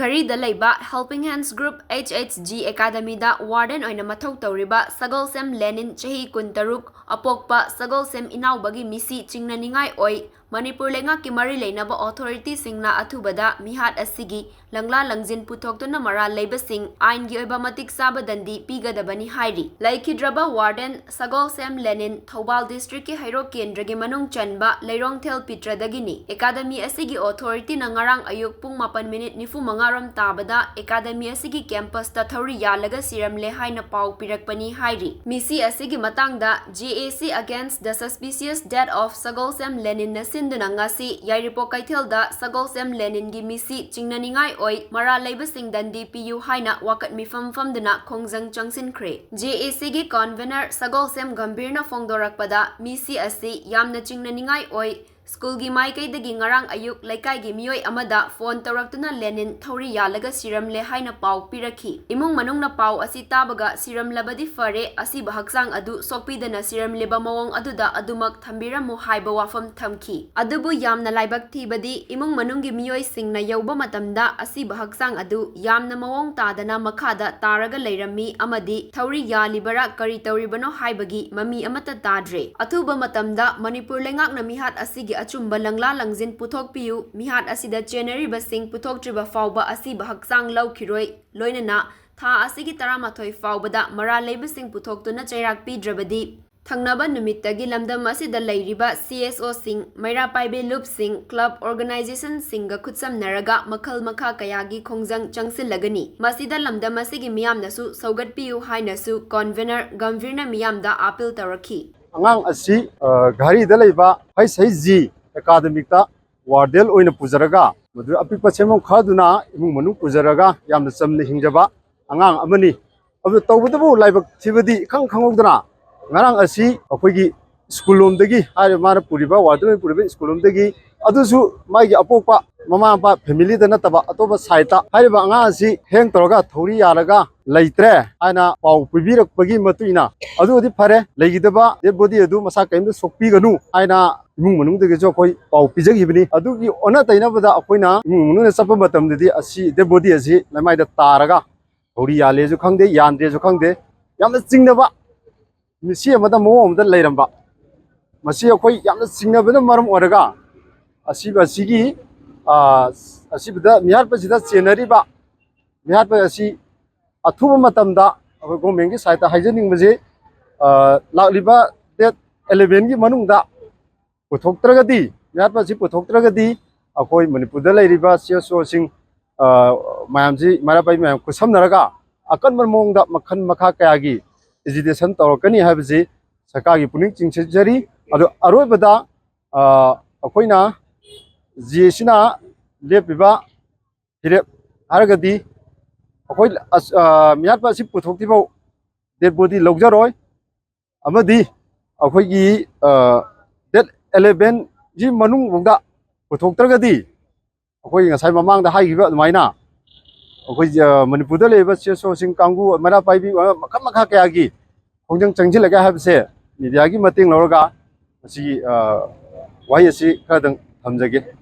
Garida Laiba Helping Hands Group HHG Academy da Warden oina mathau tawriba Sagolsem Lenin chahi kuntaruk apokpa Sagolsem inaubagi Mishi Chingnaningai oi Manipur lenga ki mari leinaba authority singna athubada mihat asigi langla langjin puthokduna mara leibasing ain gi oiba matik saba dandi pigadabani hairi Leikhidraba Warden Sagolsem Lenin Thobal District ki Hairo Kendra gi manung chanba Leirongthel Pitradagini Academy asigi authority na ngarang ayuk pung 8 minute nifu mangaram tabada Academy asigi campus ta thauri yalaga siramle haina pau pirakpani hairi Mishi asigi matangda GAC against the suspicious death of Sagolsem Lenin Sindunangasi Yairipo Kaithelda Sagolsem Lenin gi Mishi Chingnaningai oi mara leibasing dandi PU haina wakat mifam famduna khongjang changsinkhre JAC gi convener Sagolsem gambirna fongdorakpada Mishi asi yamna Chingnaningai oi School gi mai kai dagi ngarang ayuk laikai gi mioi amada phone tawraktuna Lenin thauri yalaga siramle haina pau pirakhi imung manungna pau asi tabaga siramlabadi fare asi bahaksang adu sokpidana siramleba mawong aduda adumak thambiramu haiba wafam thamki adubu yamna laibak thibadi imung manunggi mioi singna yauba matamda asi bahaksang adu yamna mawong tadana makhada taraga leirammi amadi thauri yalibara kari tawribano haibagi mami amata tadre athuba matamda Manipur lengakna mihat asigi achumba langla langjin puthok piu mihat asida January basing puthok triba fauba asi bahaksang laukhiroi loinana tha asigi 13 faubada mara leibasing puthok tuna chairak pidrabadi Thangnaba numittagi lamdam asida leiriba CSO sing Maira Paibe Loop sing club organization singa khutsam naraga makhal makha kayagi khongjang changsilagani masida lamdam asigi miyamnasu saugat piu hainasu convener Gamvirna miyamda appeal tarakhi Angang asi gari dalaiba hai sai ji academic ta wardel oina pujaraga madu apikpa chemong khaduna imung manu pujaraga yamna chamne hingjaba angang amani abu tawbadabu laibak thibadi khangudana ngarang asi akoigi school lomdagi hai mara puriba wardel puriba school lomdagi adusu magi apokpa mama pa family da nataba atoba saita haiba anga asi heng toroga thori yaraga leitre aina pau pibirak pagi matuina adu odi phare leigidaba de body adu masa kaimdu sokpi ganu aina imung manung de jo koi pau pijagi bini adu gi ona taina bada akoina imung manung na chapa matam de asi de body asi lamai da taraga thori yale ju khangde yande ju khangde yamna chingnaba misi amada mo amda leiramba masi akoi yamna chingnabana maram oraga asiba sigi asibda mihar pasida chenariba mihar pa asi athuba matamda government gi saita haijening baje lakliba date 11 gi manungda puthoktragadi mihar pa si puthoktragadi akoi manipur da leiriba CSO sing mayamji mara pai mayam kusamnaraga akan mongda makhan makha kayagi agitation tawrakani haibji sakagi puning chingchari ado aroibada akoina GAC lepiba hirep haragadi akoi mihar pa si puthoktiba dead body logjaroi amadi akoi gi dead 11 ji manung bongda puthoktragadi akoi ngasai mamang da haigiba maina akoi Manipur da leba CSO sing kangu mara paibi makha kayagi khongjang changjilaga habse media gi mating loroga asi wai asi khadang thamjage